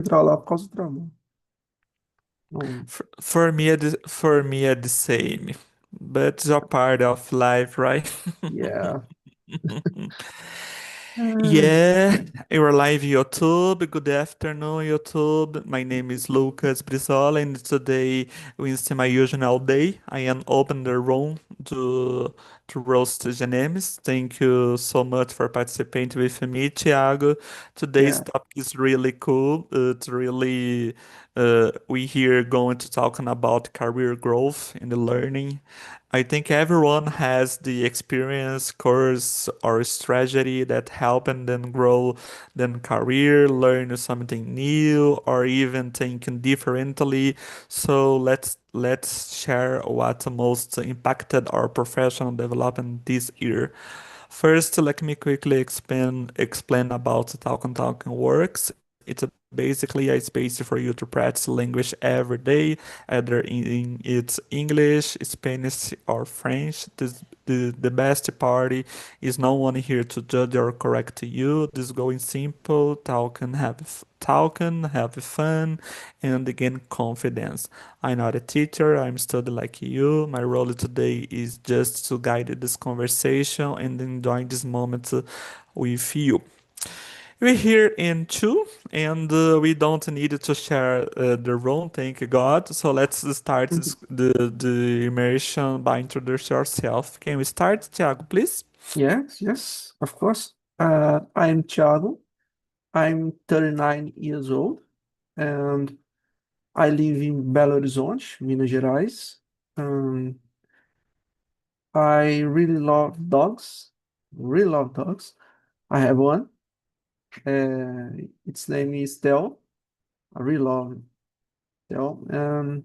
Entrar lá por causa do trabalho. Não, For me, it's the same, but it's a part of life, right? yeah. Ah, Yeah, you're live YouTube. Good afternoon, YouTube. My name is Lucas Brizola, and today is my usual day. I am open the room to roast Janemes. Thank you so much for participating with me, Thiago. Today's yeah. topic is really cool. It's really we here going to talking about career growth and the learning. I think everyone has the experience, course, or strategy that helping them grow their career, learn something new, or even thinking differently. So let's share what most impacted our professional development this year. First, let me quickly explain about TALKNTALK works. It's basically a space for you to practice language every day, either in it's English, Spanish, or French. The best party is no one here to judge or correct you. This going simple, talk and have fun, and gain confidence. I'm not a teacher, I'm studying like you. My role today is just to guide this conversation and enjoy this moment with you. We're here in two, and we don't need to share the room, thank God. So let's start the immersion by introduce yourself. Can we start, Thiago, please? Yes, yes, of course. I'm Thiago. I'm 39 years old and I live in Belo Horizonte, Minas Gerais. Um, I really love dogs. Really love dogs. I have one. Its name is Del. I really love Del.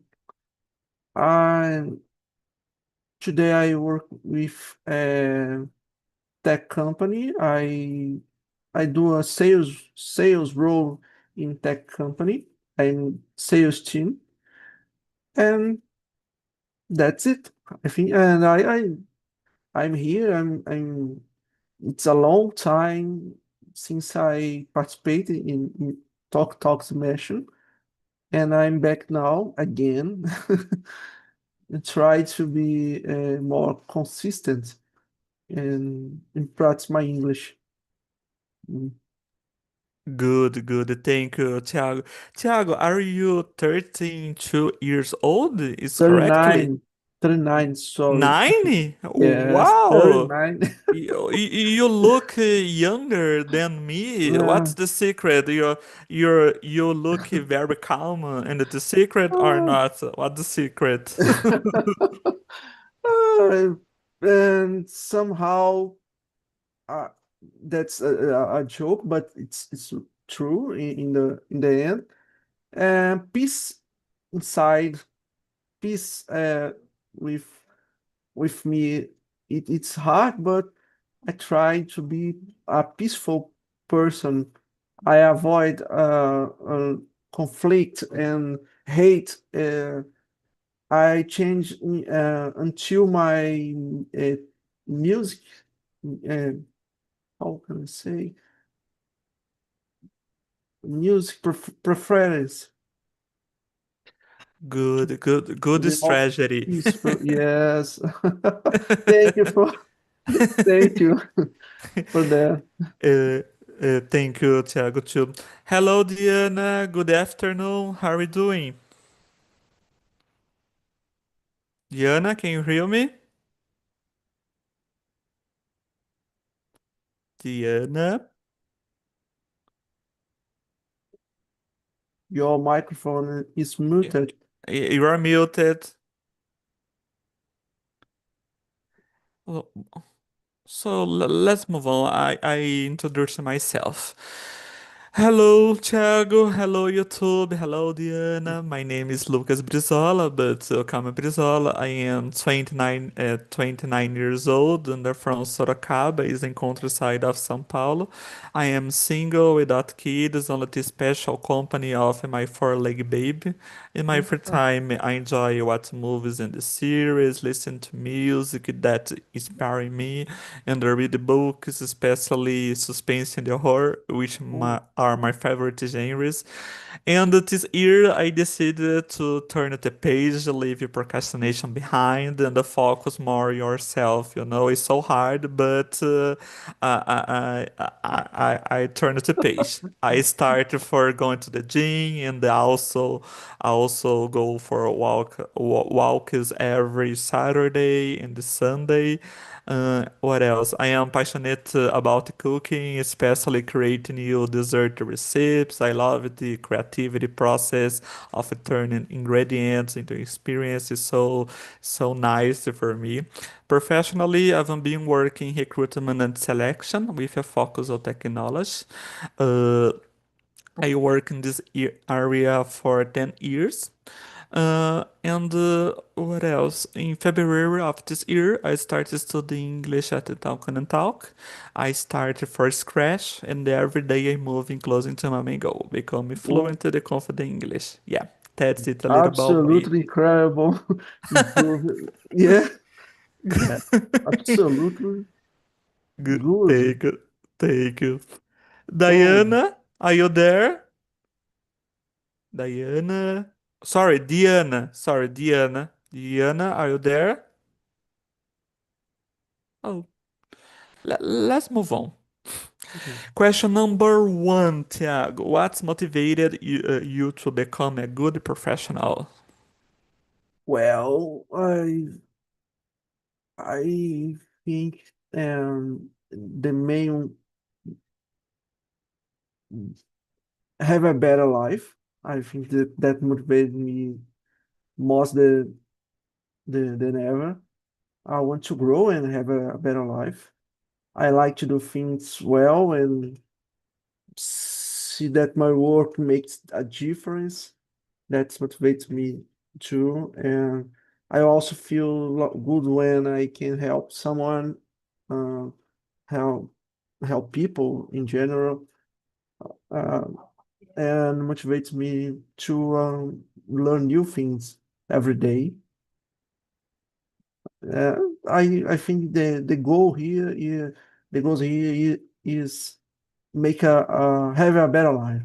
I today I work with a tech company. I do a sales role in tech company. I'm sales team, and that's it. I think, and I'm here. I'm. It's a long time since I participated in Talks Immersion, and I'm back now again. And try to be more consistent and practice my English. Mm. Good. Thank you, Thiago. Thiago, are you 32 years old? Is correctly? 39, 39, sorry. 9? Yes, Wow. 39. You look younger than me. What's Uh, the secret? You look very calm, and the secret or uh, not? What's the secret? and somehow uh, that's a joke, but it's true in the end. And peace inside, peace with with me. It's hard, but I try to be a peaceful person. I avoid conflict and hate. I change until my uh, music. Uh, how can I say music preference? Good More strategy. peaceful. Yes. Thank you for thank you for that. Uh, Thank you, Thiago, too. Hello, Diana. Good afternoon. How are you doing? Diana, can you hear me? Diana? Your microphone is Yeah. muted. You are muted. Oh, so let's move on. I introduce myself. Hello, Thiago. Hello, YouTube. Hello, Diana. My name is Lucas Brizola, but call me Brizola. I am 29 years old and I'm from Sorocaba, is in countryside of São Paulo. I am single without kids, only the special company of my four-leg baby. In my free Ah, time, I enjoy watch movies and the series, listen to music that inspire me, and read books, especially suspense and horror, which oh, are my favorite genres. And this year, I decided to turn the page, leave procrastination behind, and focus more on yourself. You know, it's so hard, but I turned the page. I started for going to the gym, and I also go for walks every Saturday and Sunday. What else? I am passionate about cooking, especially creating new dessert recipes. I love the creativity process of turning ingredients into experiences. So nice for me. Professionally, I've been working recruitment and selection with a focus on technology. Uh, I work in this area for 10 years. And what else? In February of this year, I started studying English at the Talk. I started from scratch, and every day I'm moving closer to my main goal, becoming Oh, fluent and confident English. Yeah, that's it a little about me. absolutely incredible. Improve. Yeah, yeah, absolutely Good, good. thank you, thank you. Oh, Diana, are you there? Diana. Sorry, Diana. Sorry, Diana. Diana, are you there? Oh, let's move on. Question number one, Tiago. What's motivated you to become a good professional? well, I think the main have a better life. I think that motivated me more than ever. I want to grow and have a better life. I like to do things well and see that my work makes a difference. That motivates me too. And I also feel good when I can help someone, uh, help help people in general, uh, and motivates me to learn new things every day. Uh, I think the goal here is make have a better life.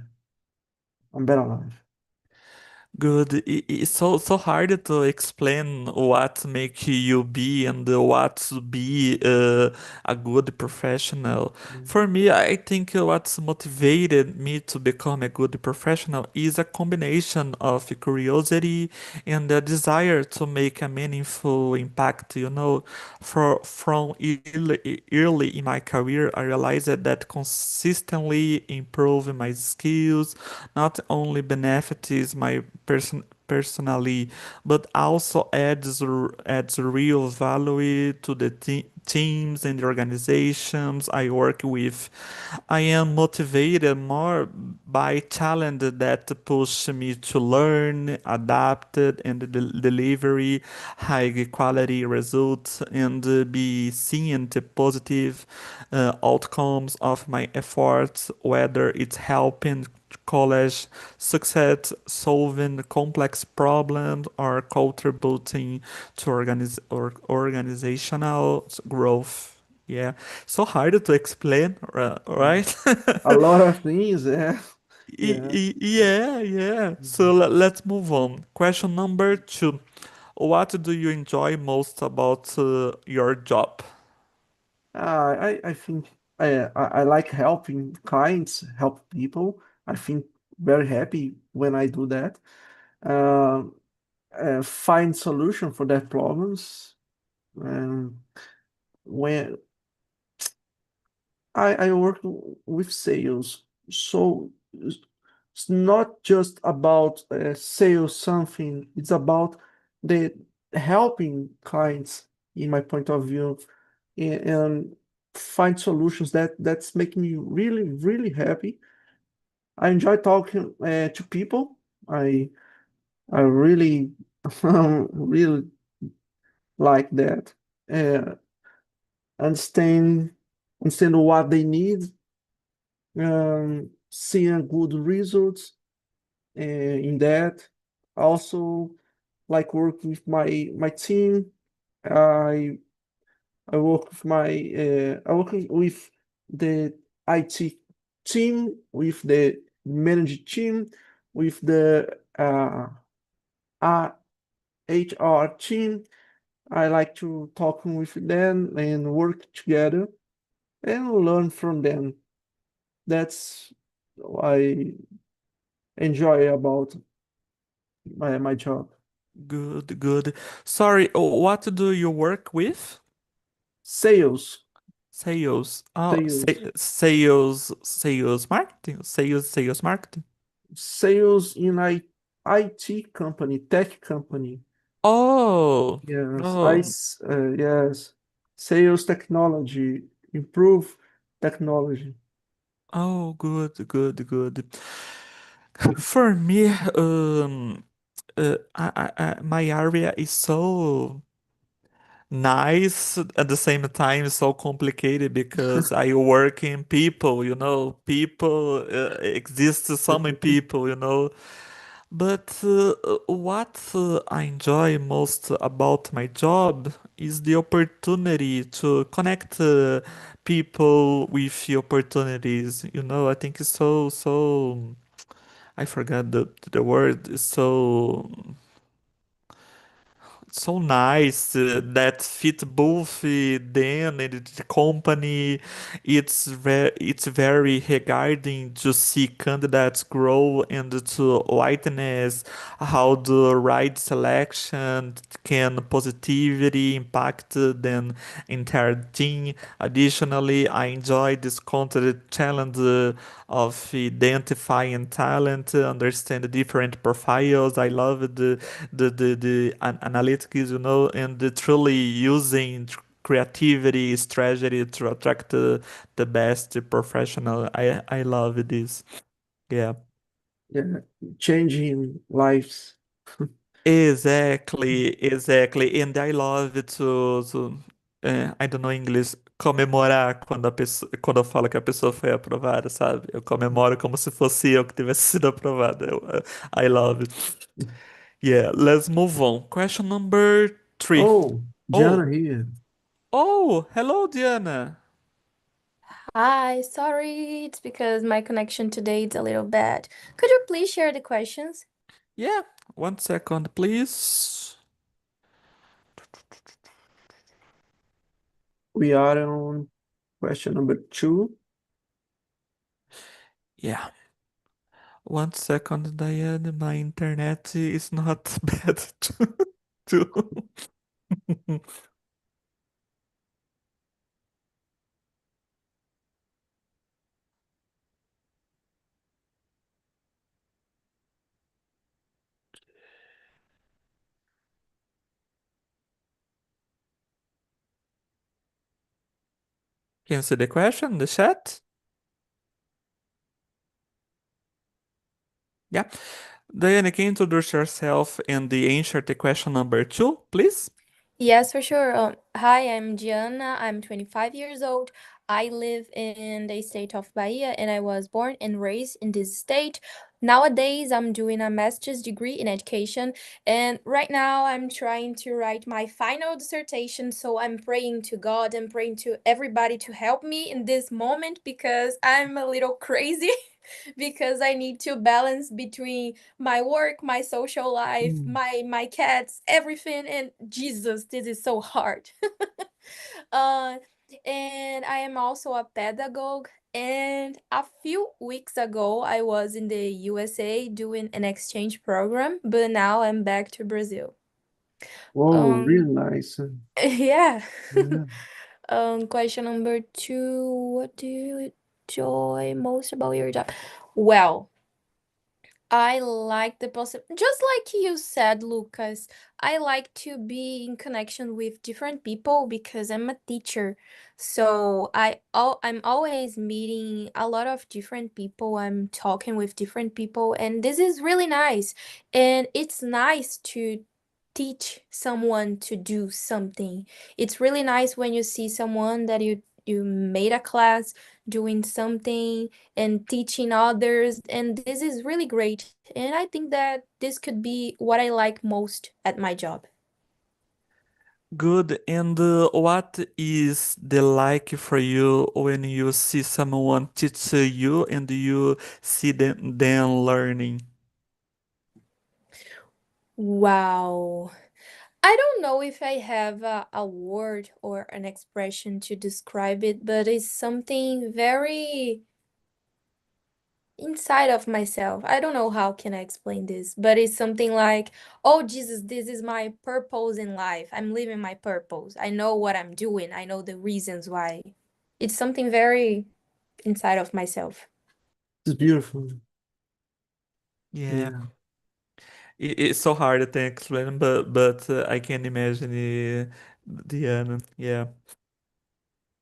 Good. It's so hard to explain what make you be and what to be a good professional. For me, I think what's motivated me to become a good professional is a combination of curiosity and a desire to make a meaningful impact. You know, from early in my career, I realized that consistently improving my skills not only benefits my personally, but also adds real value to the teams and the organizations I work with. I am motivated more by challenge that push me to learn, adapt, and delivery high quality results and be seeing the positive outcomes of my efforts, whether it's helping college success, solving complex problems, or contributing to organizational growth. Yeah, so hard to explain, right? A lot of things, yeah, yeah. Yeah, yeah. So let's move on. Question number two. What do you enjoy most about your job? I think I like helping clients, help people. I think very happy when I do that. Um, find solution for their problems. Um, when I work with sales, so it's not just about sales something. It's about the helping clients, in my point of view, and find solutions that's making me really happy. I enjoy talking to people. I really really like that. Uh, understand understand what they need, seeing good results in that. Also, like work with my team. I I work with the IT. team, with the managed team, with the HR team. I like to talk with them and work together and learn from them. That's what I enjoy about my job. Good, good. Sorry, what do you work with? Sales, Sales. Oh, sales, sales marketing? Sales marketing. sales in IT company, tech company. Oh, Yes, oh, yes, sales technology, improve technology. oh, good, good, good. For me, my area is so nice at the same time so complicated because I work in people, people exist so many people, But what I enjoy most about my job is the opportunity to connect people with the opportunities. I think it's so. I forgot the word. It's so nice that fit both them and the company. It's very regarding to see candidates grow and to witness how the right selection can positively impact the entire team. Additionally, I enjoy this content challenge of identifying talent, understand the different profiles. I love the analytics, and truly using creativity, strategy to attract the best professional. I love this. Yeah. Yeah, changing lives. Exactly, exactly. And I love I don't know English, comemorar quando eu falo que a pessoa foi aprovada, sabe? Eu comemoro como se fosse eu que tivesse sido aprovado. I love it. Yeah, let's move on. Question number three. Oh, Oh, Diana here. oh, hello, Diana. Hi, sorry, it's because my connection today is a little bad. Could you please share the questions? Yeah, 1 second, please. We are on question number 2. Yeah, 1 second, Diana. My internet is not bad too. Can you see the question in the chat? Yeah. Diana, can you introduce yourself and answer the question number two, please? Yes, for sure. Hi, I'm Gianna. I'm 25 years old. I live in the state of Bahia and I was born and raised in this state. Nowadays, I'm doing a master's degree in education, and right now I'm trying to write my final dissertation. So I'm praying to God and praying to everybody to help me in this moment because I'm a little crazy because I need to balance between my work, my social life, Mm. my cats, everything, and Jesus, this is so hard. uh, and I am also a pedagogue. And a few weeks ago, I was in the USA doing an exchange program, but now I'm back to Brazil. Whoa, Um, really nice. yeah. Yeah. Question number two: what do you enjoy most about your job? Well, I like the just like you said, Lucas, I like to be in connection with different people because I'm a teacher. So I'm always meeting a lot of different people. I'm talking with different people and this is really nice. And it's nice to teach someone to do something. It's really nice when you see someone that you made a class doing something and teaching others. And this is really great. And I think that this could be what I like most at my job. Good. And what is the like for you when you see someone teach you and you see them learning? Wow. I don't know if I have a word or an expression to describe it, but it's something very inside of myself. I don't know how can I explain this, but it's something like, oh Jesus, this is my purpose in life. I'm living my purpose. I know what I'm doing. I know the reasons why. It's something very inside of myself. It's beautiful. Yeah. Yeah. It's so hard to explain, but I can imagine Diana. Yeah.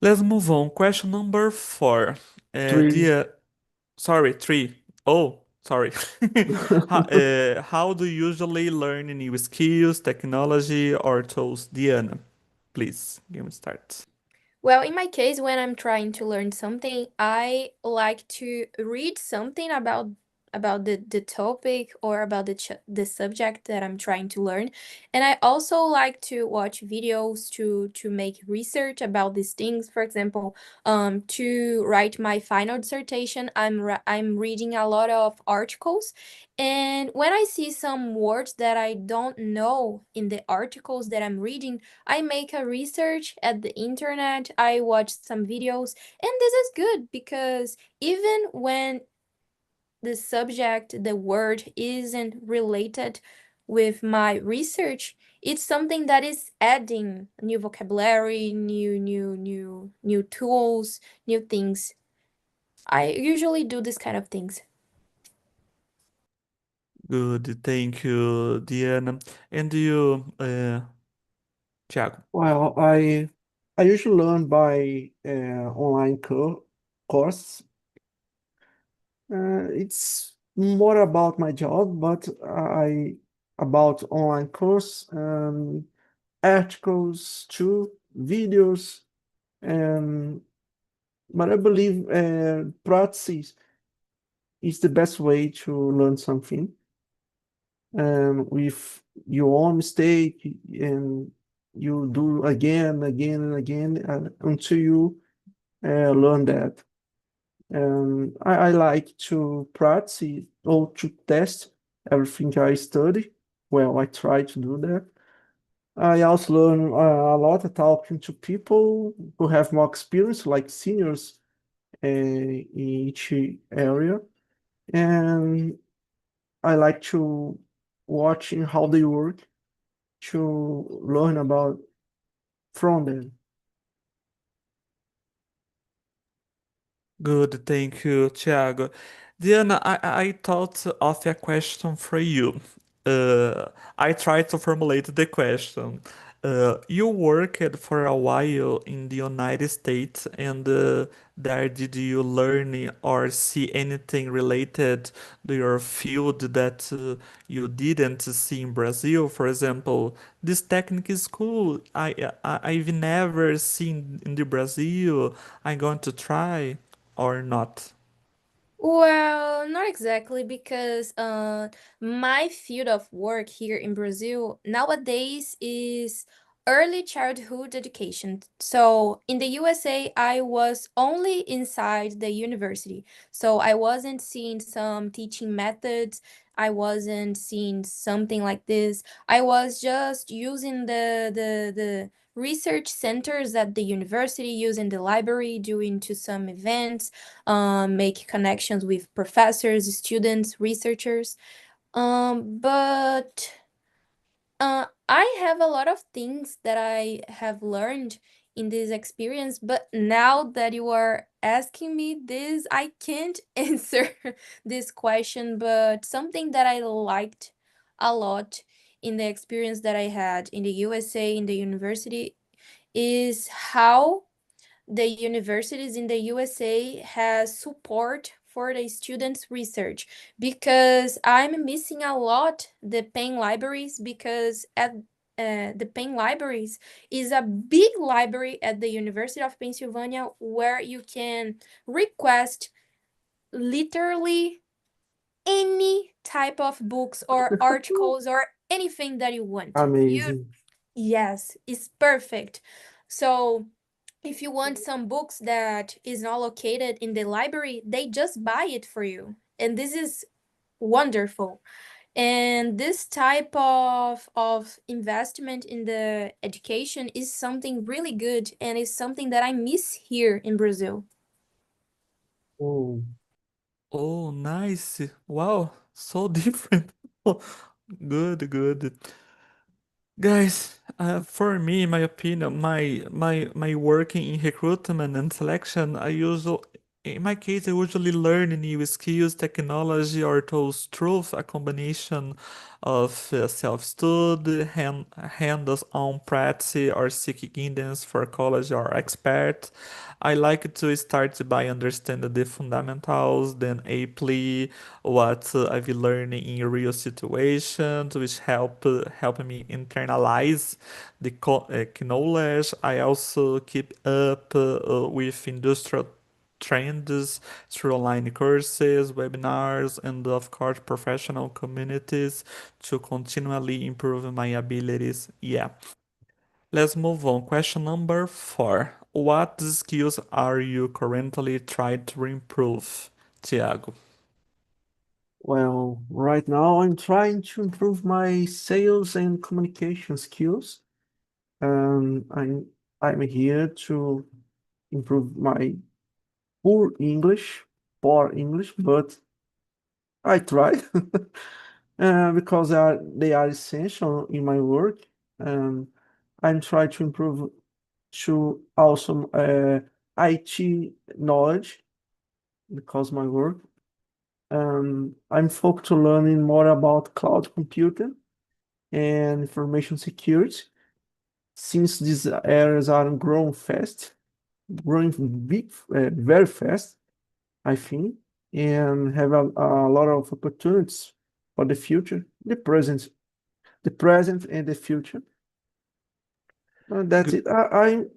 Let's move on. Question number 4. Three. Dia, sorry, 3. Oh, sorry. How do you usually learn new skills, technology, or tools? Diana, please give me start. Well, in my case, when I'm trying to learn something, I like to read something about the topic or about the subject that I'm trying to learn. And I also like to watch videos to make research about these things. For example, to write my final dissertation, I'm reading a lot of articles. And when I see some words that I don't know in the articles that I'm reading, I make a research at the internet, I watch some videos, and this is good because even when the subject, the word isn't related with my research, it's something that is adding new vocabulary, new tools, new things. I usually do this kind of things. Good, thank you, Diana. And you, Thiago? Well, I usually learn by online course. It's more about my job, but I about online course, articles too, videos, and but I believe practice is the best way to learn something. With your own mistake, and you do again, again, and again until you learn that. I like to practice or to test everything I study. Well, I try to do that. I also learn a lot of talking to people who have more experience, like seniors in each area. And I like to watching how they work to learn about from them. Good, thank you, Thiago. Diana, I thought of a question for you. I tried to formulate the question. You worked for a while in the United States, and there did you learn or see anything related to your field that you didn't see in Brazil? For example, this technique is cool. I've never seen in the Brazil. I'm going to try or not. Well, not exactly because my field of work here in Brazil nowadays is early childhood education. So in the USA, I was only inside the university. So I wasn't seeing some teaching methods. I wasn't seeing something like this. I was just using the research centers at the university, using the library, doing to some events, make connections with professors, students, researchers. But I have a lot of things that I have learned in this experience, but now that you are asking me this, I can't answer this question. But something that I liked a lot in the experience that I had in the USA, in the university, is how the universities in the USA has support for the students' research because I'm missing a lot the Penn libraries because at the Penn libraries is a big library at the University of Pennsylvania where you can request literally any type of books or articles or anything that you want. Amazing. Yes, it's perfect. So if you want some books that is not located in the library, they just buy it for you. And this is wonderful. And this type of investment in the education is something really good and is something that I miss here in Brazil. Oh, Oh, nice. Wow, so different. Good, good. Guys, for me, in my opinion, my working in recruitment and selection, in my case, I usually learn new skills, technology, or tools through a combination of self-study, hands-on practice, or seeking guidance for college or expert. I like to start by understanding the fundamentals, then apply what I've been learning in real situations, which help me internalize the knowledge. I also keep up with industrial trends through online courses, webinars, and of course professional communities to continually improve my abilities. Yeah. Let's move on. Question number 4. What skills are you currently trying to improve, Tiago? well, right now I'm trying to improve my sales and communication skills. I'm here to improve my poor English, but I try because they are essential in my work. Um, I'm trying to improve to also IT knowledge because my work. I'm focused on learning more about cloud computing and information security since these areas are growing very fast, I think, and have a lot of opportunities for the future, the present and the future. That's Good. it.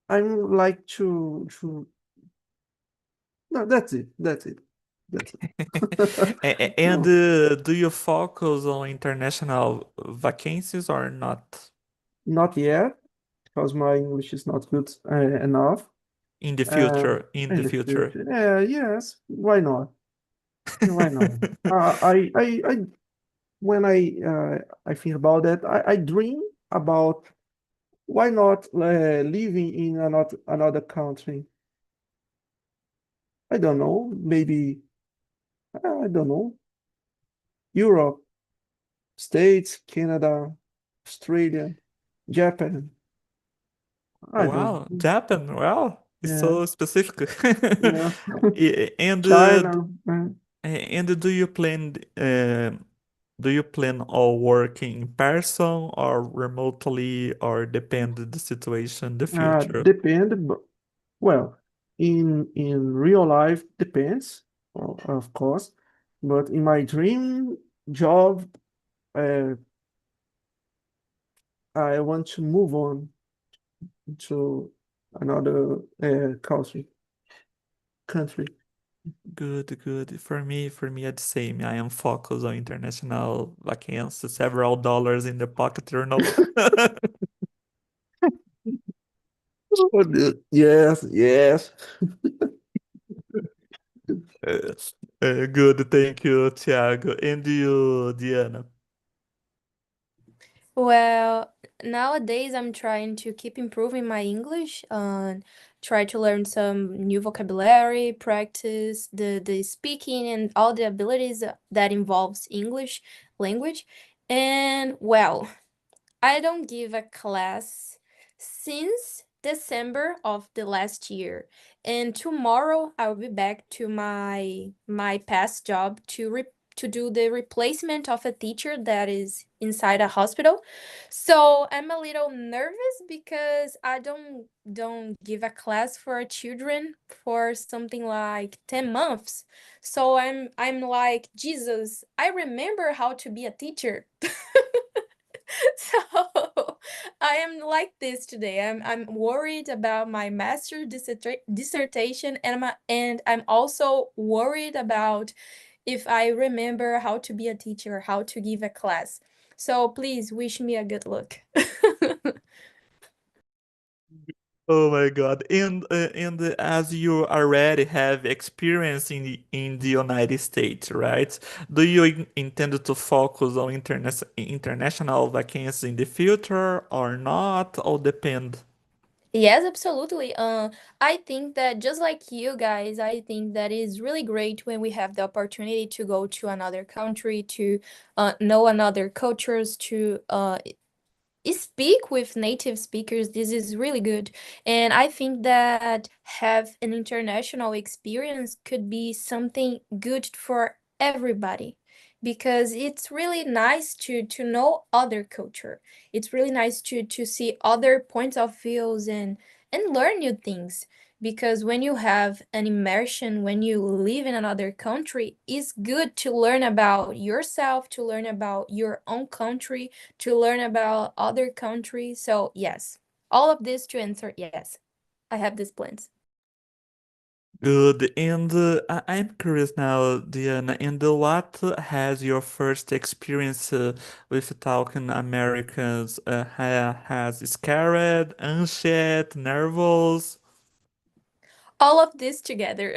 I'm like to no, that's it. That's it. That's it. And No, do you focus on international vacancies or not not yet, because my English is not good enough. in the Uh, future? In in the the future. future, yes, why not? Why not? I when I think about that, I dream about why not living in another country. I don't know, maybe I don't know, Europe, States, Canada, Australia, Japan. I don't Wow, know. Japan. Well, it's Yeah, so specific. yeah. And China. and do you plan on working in person or remotely or depend the situation in the future? Depend, but well, in real life depends, of course, but in my dream job, uh, I want to move on to another country. Good, good. For me, it's the same. I am focused on international vacancies, several dollars in the pocket, you know. Yes, yes. Uh, Good, thank you, Thiago. And you, Diana? Well, nowadays I'm trying to keep improving my English and try to learn some new vocabulary, practice the speaking and all the abilities that involves English language. And well, I don't give a class since December of the last year. And tomorrow I will be back to my past job to do the replacement of a teacher that is inside a hospital. So I'm a little nervous because I don't give a class for children for something like 10 months. So I'm like, Jesus, I remember how to be a teacher. So I am like this today. I'm worried about my master dissertation and I'm also worried about if I remember how to be a teacher, how to give a class. So please wish me a good luck. Oh my God. And as you already have experience in the United States, right? Do you intend to focus on international vacancies in the future or not? All depend. Yes, absolutely. I think that just like you guys, I think that is really great when we have the opportunity to go to another country, to know another cultures, to speak with native speakers. This is really good. And I think that have an international experience could be something good for everybody because it's really nice to know other culture. It's really nice to see other points of views and learn new things. Because when you have an immersion, when you live in another country, it's good to learn about yourself, to learn about your own country, to learn about other countries. So, yes, all of this to answer yes, I have these plans. Good. And I'm curious now, Diana, and what has your first experience with talking Americans has scared, anxious, nervous? All of this together.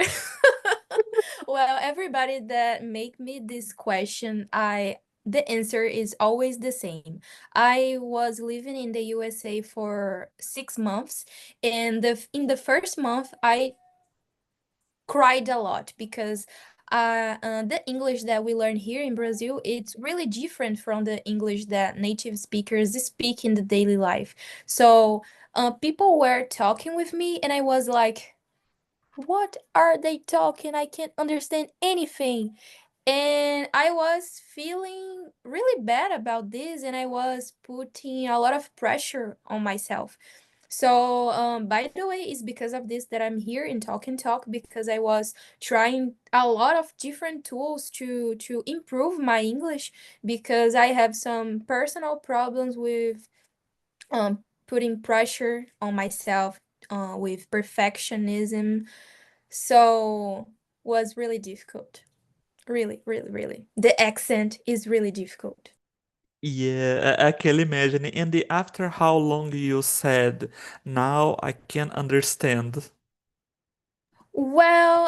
Well, everybody that make me this question, the answer is always the same. I was living in the USA for 6 months, and in the first month, I cried a lot because the English that we learn here in Brazil, it's really different from the English that native speakers speak in the daily life. So people were talking with me, and I was like, what are they talking? I can't understand anything. And I was feeling really bad about this, and I was putting a lot of pressure on myself. So, by the way, it's because of this that I'm here in Talk and Talk because I was trying a lot of different tools to improve my English because I have some personal problems with putting pressure on myself with perfectionism. So, was really difficult. Really, really, really. The accent is really difficult. Yeah, I can imagine. And after how long you said, now I can understand. Well,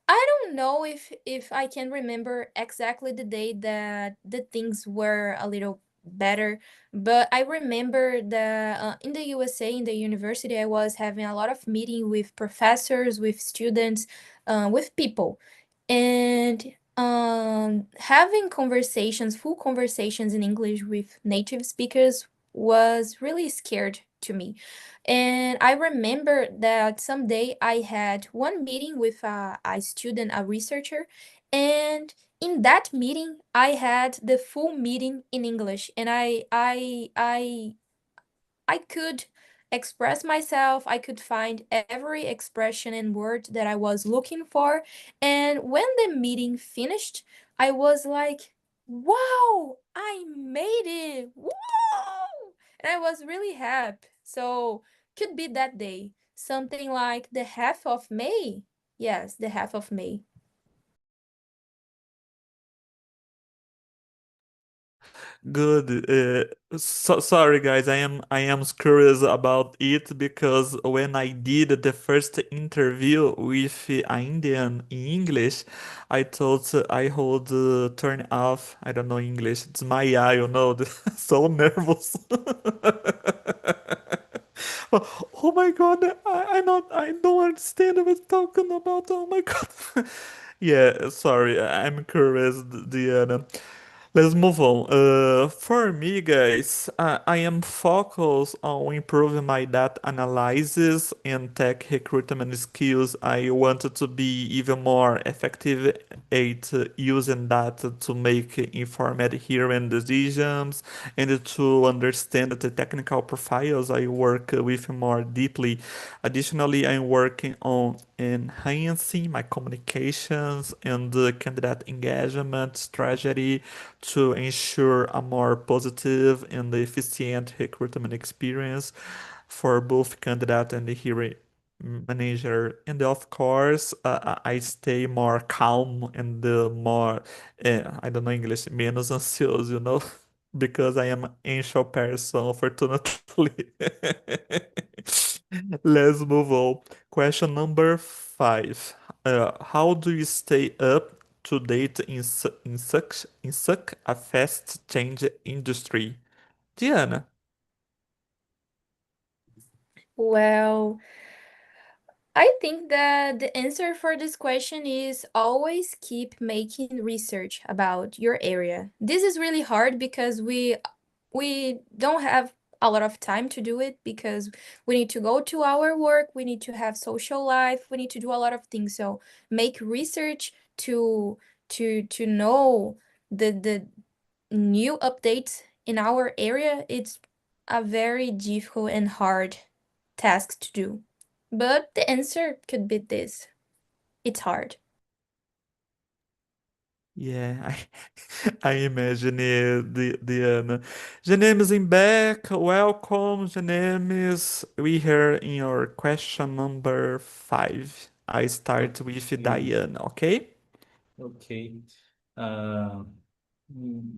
I don't know if I can remember exactly the day that the things were a little better, but I remember that in the USA, in the university, I was having a lot of meeting with professors, with students, with people, and having conversations, full conversations in English with native speakers was really scared to me. And I remember that someday I had one meeting with a student, a researcher, and in that meeting I had the full meeting in English, and I could express myself. I could find every expression and word that I was looking for. And when the meeting finished, I was like, wow, I made it. Whoa! And I was really happy. So, could be that day. Something like the half of May. Yes, the half of May. Good. Sorry, guys. I am curious about it because when I did the first interview with an Indian in English, I thought I would turn off. I don't know English. It's my eye, so nervous. Oh my God, I don't understand what it's talking about. Oh my God. Yeah, sorry, I'm curious, Diana. Let's move on. For me, guys, I am focused on improving my data analysis and tech recruitment skills. I wanted to be even more effective at using data to make informed hearing decisions and to understand the technical profiles I work with more deeply. Additionally, I'm working on enhancing my communications and candidate engagement strategy to ensure a more positive and efficient recruitment experience for both candidate and the hearing. manager, and of course, I stay more calm and more, I don't know English, menos ansioso, because I am an anxious person, unfortunately. Let's move on. Question number 5. How do you stay up to date in such a fast change industry? Diana. Well, I think that the answer for this question is always keep making research about your area. This is really hard because we don't have a lot of time to do it because we need to go to our work, we need to have social life, we need to do a lot of things. So make research to know the new updates in our area. It's a very difficult and hard task to do. But the answer could be this. It's hard. Yeah, I imagine it, Diana. Janemes in back. Welcome, Janemes. We here in your question number 5. I start with Okay. Diana, okay? Okay. Uh,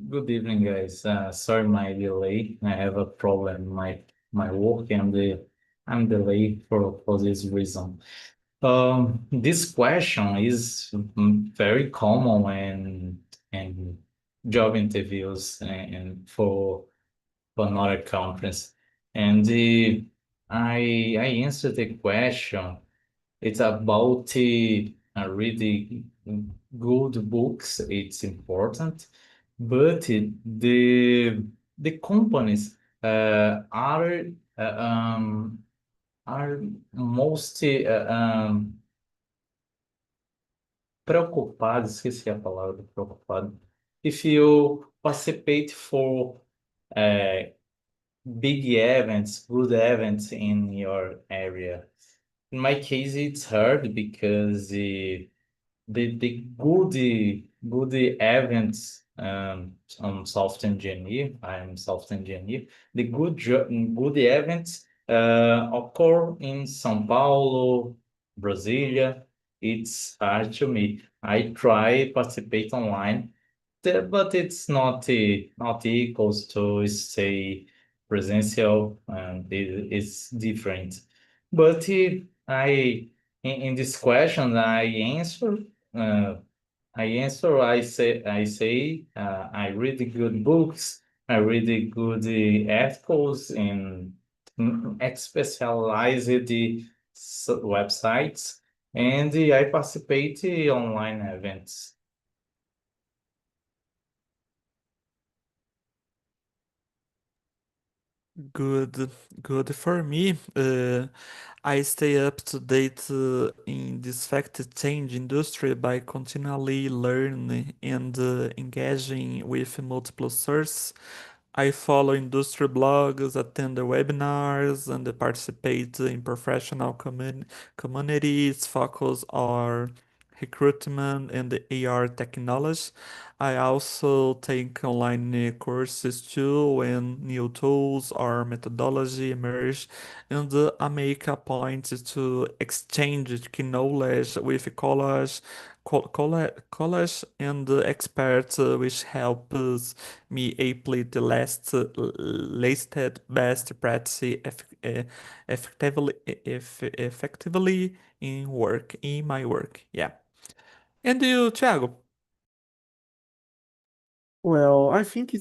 Good evening, guys. Sorry my delay. I have a problem in my work and I'm delayed for this reason. This question is very common in job interviews and for another conference. And I answered the question. It's about reading good books. It's important, but the companies are most preocupados. Esqueci a palavra preocupado. If you participate for uh, big events, good events in your area. In my case, it's hard because the good events on software engineer. I'm software engineer. The good events occur in São Paulo, Brasilia. It's hard to me. I try participate online, but it's not equals to stay presential, and it's different. But in this question, uh, I read good books, I read good articles in specialized websites, and I participate in online events. Good, good for me. I stay up to date in this fact change industry by continually learning and engaging with multiple sources. I follow industry blogs, attend the webinars, and participate in professional communities focus on recruitment and AR technology. I also take online courses too when new tools or methodology emerge, and I make a point to exchange key knowledge with college and experts, which helps me apply the latest best practice effectively in my work. Yeah. And you, Thiago? Well, I think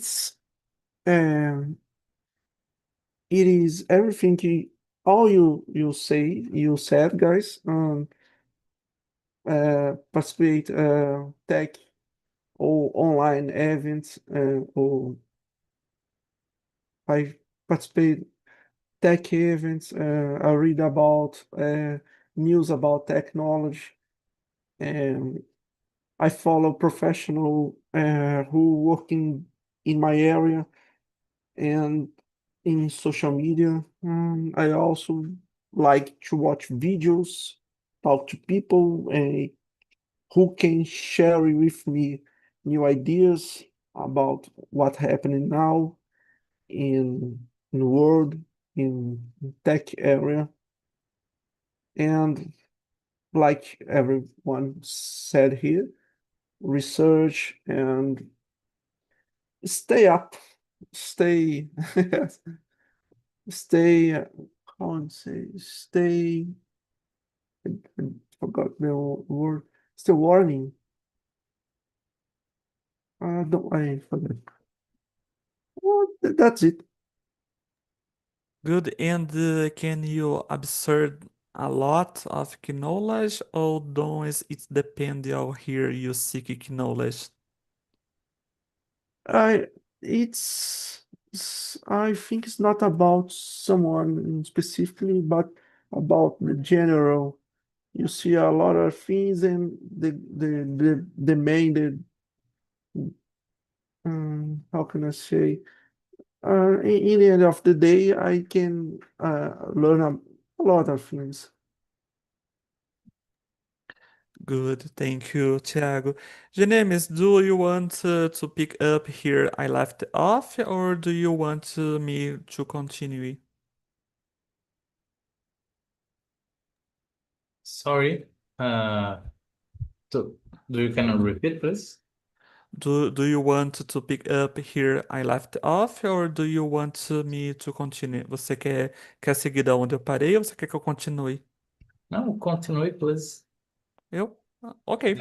um, it is everything all you said, guys. Participate tech or online events, or I participate tech events. I read about news about technology, and I follow professional who working in my area and in social media. I also like to watch videos, talk to people who can share with me new ideas about what happening now in the world in tech area. And like everyone said here, research and stay up, stay, stay, how to say, stay, I forgot the word, stay warning. Don't I forget. Well, that's it. Good. And can you absorb a lot of knowledge, or does it depend on here you seek knowledge? I I think it's not about someone specifically, but about the general. You see a lot of things, and the main how can I say? In the end of the day, I can learn a lot of things. Good, thank you, Thiago. Janemes, do you want to pick up here I left off, or do you want me to continue? Sorry. Do you can repeat, please? Do you want to pick up here I left off, or do you want me to continue? Você quer seguir da onde eu parei, ou você quer que eu continue? No, continue, please. Eu? Ok.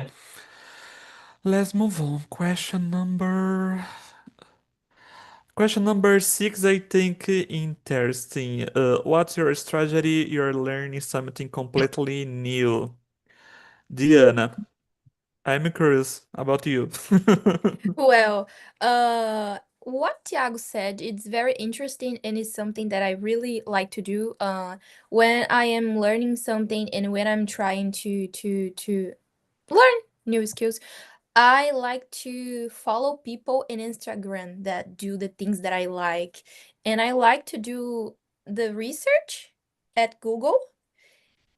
Let's move on. Question number 6, I think interesting. What's your strategy? You're learning something completely new. Diana, I'm curious about you. Well, what Tiago said, it's very interesting and it's something that I really like to do. When I am learning something and when I'm trying to learn new skills, I like to follow people in Instagram that do the things that I like, and I like to do the research at Google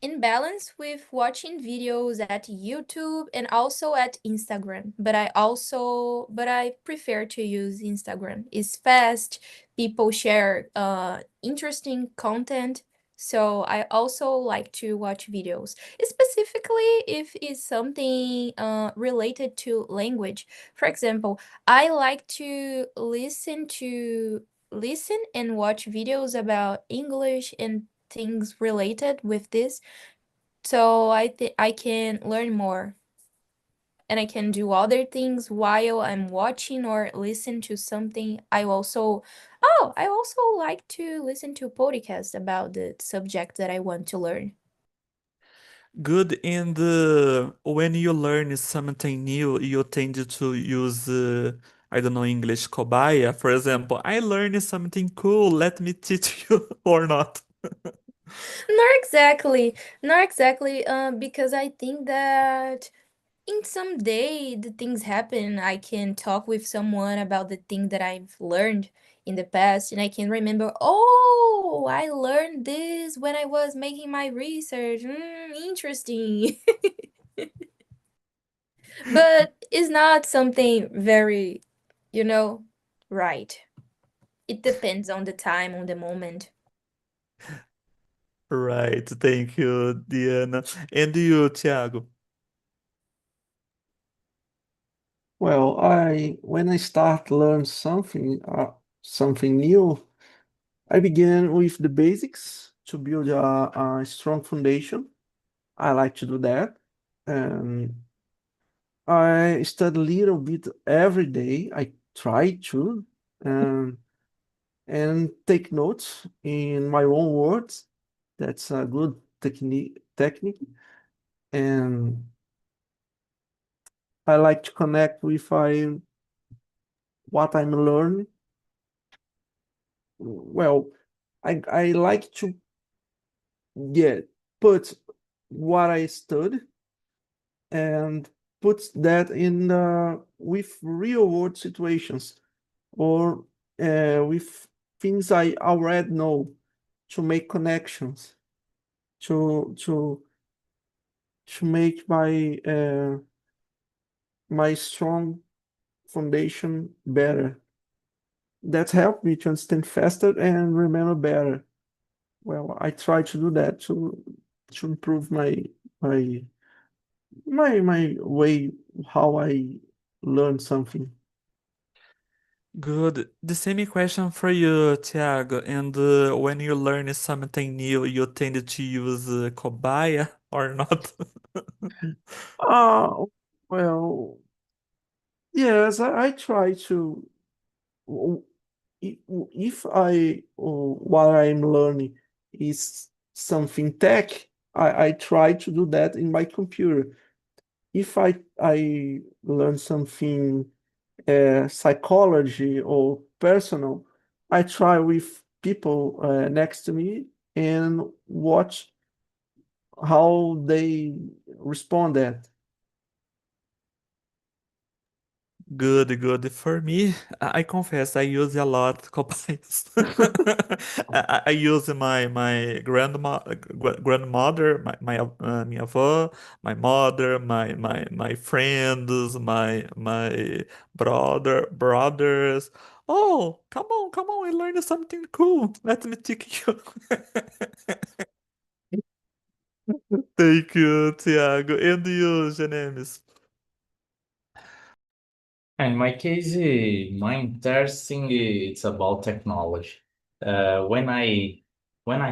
in balance with watching videos at YouTube and also at Instagram. But I prefer to use Instagram. It's fast, people share interesting content. So I also like to watch videos, specifically if it's something related to language. For example, I like to listen and watch videos about English and things related with this, so I think I can learn more and I can do other things while I'm watching or listen to something. I also like to listen to podcasts about the subject that I want to learn. Good. And when you learn something new, you tend to use, I don't know, English cobaia. For example, I learned something cool. Let me teach you or not. Not exactly, because I think that in some day the things happen. I can talk with someone about the thing that I've learned in the past, and I can remember, oh, I learned this when I was making my research. Interesting. But it's not something very, you know, right. It depends on the time, on the moment. Right. Thank you, Diana. And you, Thiago? Well, when I start learn something new, I begin with the basics to build a strong foundation. I like to do that. And I study a little bit every day. I try to, um, and take notes in my own words. That's a good technique. And I like to connect with what I'm learning. Well, I like to get put what I studied and put that in with real world situations or with things I already know to make connections to to make my strong foundation better. That helped me to understand faster and remember better. Well, I try to do that too. to improve my my way how I learn something. Good. The same question for you, Thiago. And when you learn something new, you tend to use cobaia or not? Uh, well, yes, I try to. w- if I what I'm learning is something tech, I try to do that in my computer. If I learn something psychology or personal, I try with people next to me and watch how they respond that. Good, good. For me, I confess I use a lot copais. I use my grandmother, minha avó, my mother, my friends, my brothers. Oh, come on! I learned something cool. Let me take you. Thank you, Thiago. And you, Janemis? In my case, my interesting it's about technology. When I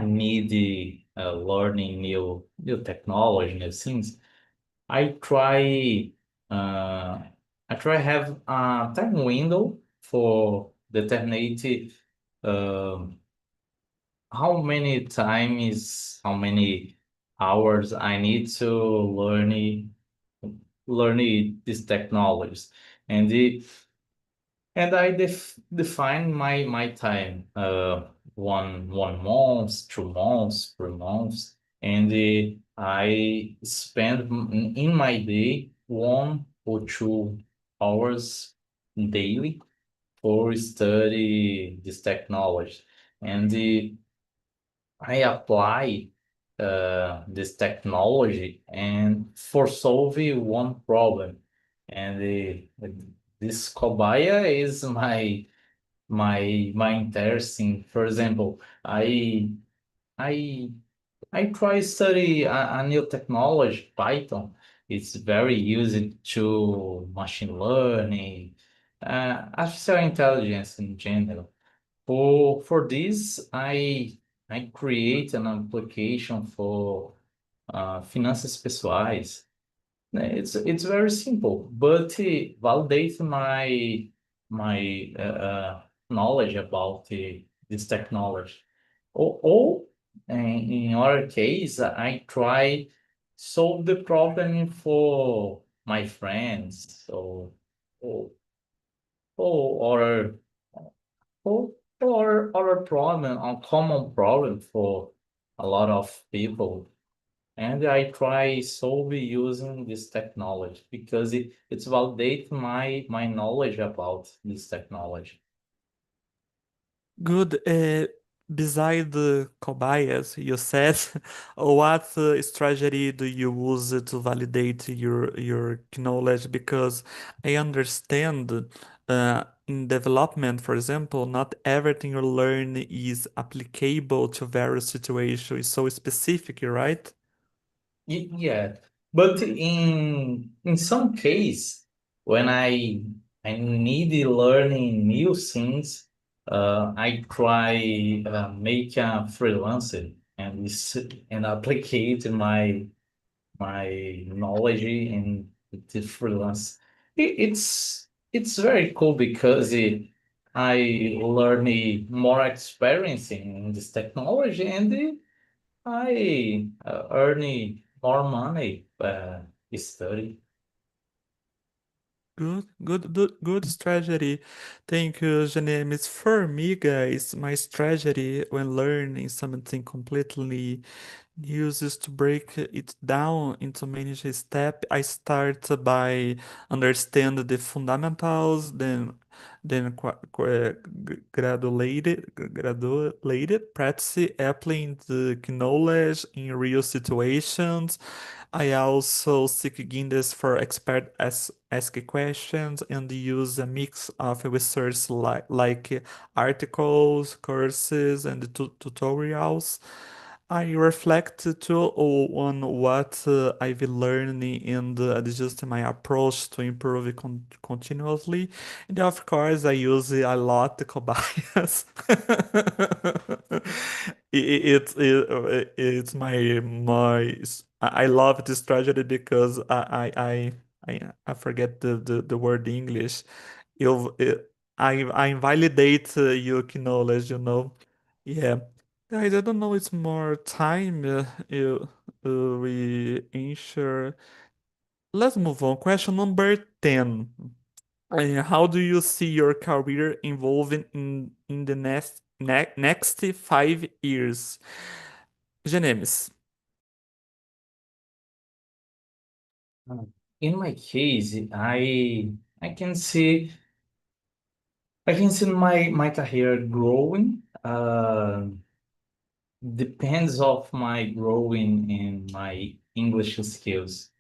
need learning new technology, new things, I try uh, I try have a time window for determine um how many hours I need to learn these technologies, and I define my time 1 month, 2 months, 3 months, and I spend in my day 1 or 2 hours daily for study this technology, and I apply this technology and for solving one problem. And this cobaia is my interesting. For example, I I try study a new technology, Python. It's very used to machine learning, artificial intelligence in general. For this, I create an application for finanças pessoais. It's very simple, but it validates my knowledge about this technology. Or in our case, I try solve the problem for my friends or or or or a problem, a common problem for a lot of people. And I try solve using this technology because it's validate my knowledge about this technology. Good. Beside the cobaias, you said, what strategy do you use to validate your knowledge? Because I understand in development, for example, not everything you learn is applicable to various situations. It's so specific, right? Yeah, but in some case, when I need learning new things, I try make a freelancer and applicate my knowledge in the freelance. It's very cool because I learn more experience in this technology, and I earn more money study. Good strategy. Thank you, Janemis. For me, guys, my strategy when learning something completely uses to break it down into many steps. I start by understand the fundamentals, then graduated practice applying the knowledge in real situations. I also seek guidance for expert ask questions and use a mix of research like articles, courses, and tutorials. I reflect too on what I've learned and adjust my approach to improve it continuously. And of course, I use a lot the cobayas. It's I love this strategy because I forget the word in English. Eu, eu, I invalidate your knowledge, you know. Yeah. Guys, I don't know, it's more time we ensure. Let's move on. Question number 10. How do you see your career evolving in the next 5 years? Genemis. In my case, I can see my career growing. Depends of my growing in my English skills.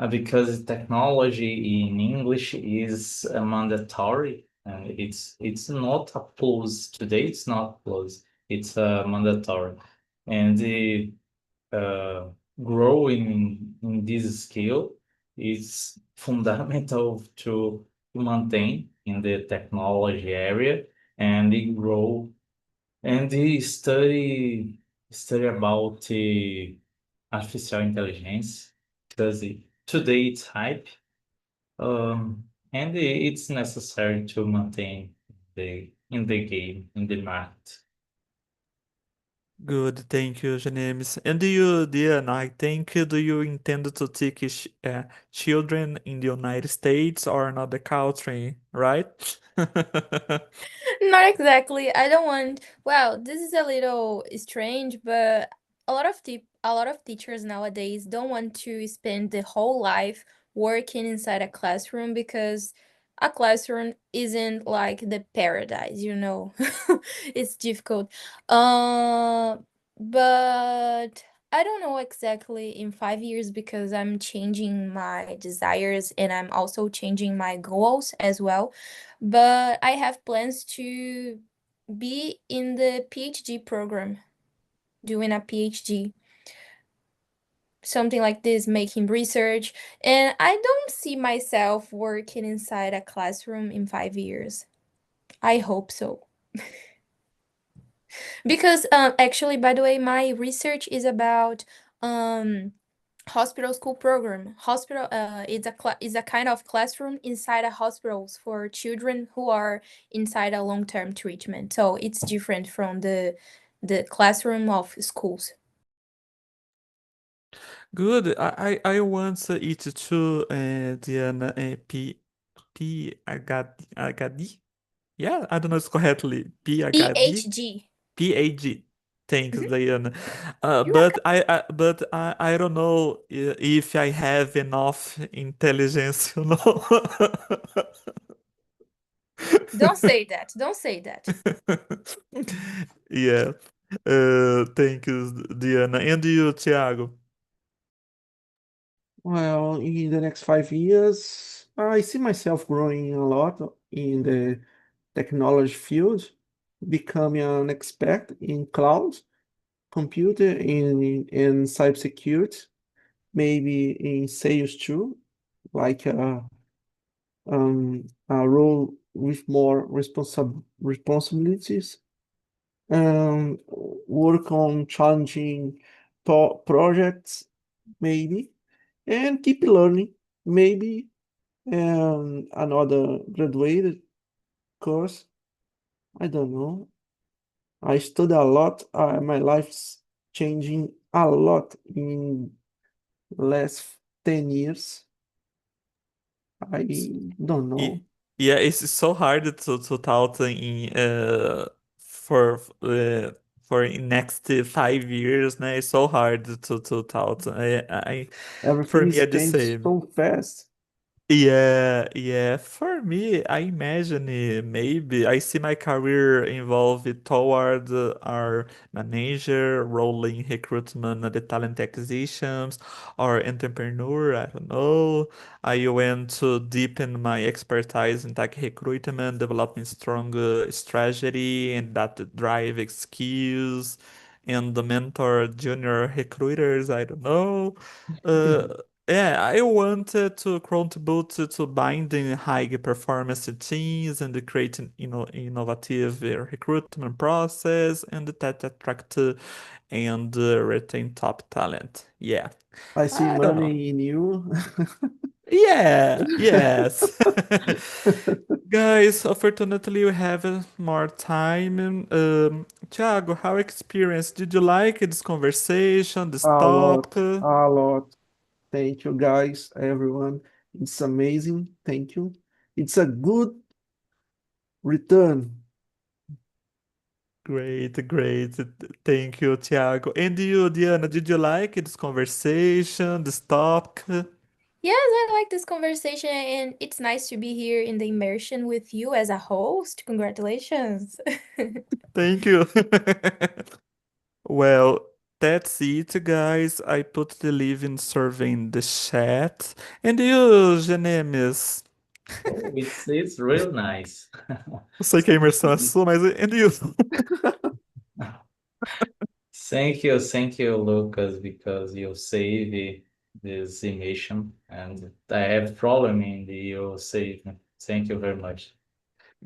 Because technology in English is mandatory, and it's not a plus today. It's not plus. It's mandatory, and the growing in this skill is fundamental to maintain in the technology area, and it grow and the study about the artificial intelligence because today it's hype, and it's necessary to maintain in the game in the market. Good, thank you, Janemis. And do you, Diana, I think, do you intend to teach children in the United States or another country, right? Not exactly. I don't want. Well, this is a little strange, but a lot of teachers nowadays don't want to spend the whole life working inside a classroom because a classroom isn't like the paradise, you know. It's difficult. Uh, but I don't know exactly in 5 years because I'm changing my desires and I'm also changing my goals as well. But I have plans to be in the PhD program, doing a PhD, something like this, making research. And I don't see myself working inside a classroom in 5 years. I hope so. Because actually, by the way, my research is about um hospital school program. Hospital is a kind of classroom inside a hospitals for children who are inside a long-term treatment. So it's different from the classroom of schools. Good. I want it to Diana PhD. Yeah, I don't know it's correctly. PhD. PhD. PhD. Thanks, Mhm. Diana. You're welcome. But I don't know if I have enough intelligence, you know. Don't say that. Don't say that. Yeah. Thank you, Diana. And you, Thiago? Well, in the next 5 years, I see myself growing a lot in the technology field, becoming an expert in cloud, computer, in cybersecurity, maybe in sales too, like a role with more responsibilities, work on challenging projects, maybe, and keep learning, maybe, another graduated course. I don't know. I study a lot. My life's changing a lot in last 10 years. I don't Y- know. Yeah, it's so hard to talk in for for next 5 years, né? It's so hard to talk. For Everything me, is é the changed same. so fast. Yeah, yeah. For me, I imagine maybe I see my career involved toward our manager role in recruitment, the talent acquisitions, or entrepreneur. I don't know. I went to deepen my expertise in tech recruitment, developing strong strategy and that drive skills. and the mentor junior recruiters. I don't know. Uh, yeah, I wanted to contribute to binding high performance teams and creating innovative recruitment process and that attract and retain top talent. Yeah, I see I don't know. money in you. Yeah, yes. Guys, unfortunately, we have more time. Thiago, how experience? Did you like this conversation, this A lot, talk? a lot. Thank you, guys, everyone. It's amazing. Thank you. It's a good return. Great, great. Thank you, Thiago. And you, Diana, did you like this conversation, this talk? Yes, I like this conversation, and it's nice to be here in the immersion with you as a host. Congratulations. Thank you. Well, that's it, guys. I put the living survey in the chat. And you, Genemis? Oh, it's real nice. Eu sei que a imersão é sua, mas and you? Thank you, Lucas, because you save this emission, and I have problem in the you save. Thank you very much.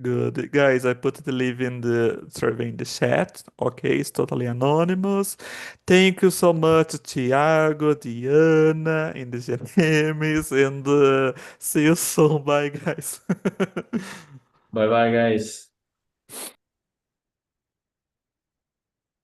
Good. Guys, I put the link in the survey in the chat. Okay, it's totally anonymous. Thank you so much, Thiago, Diana, and the James, and see you soon. Bye, guys. Bye bye, guys.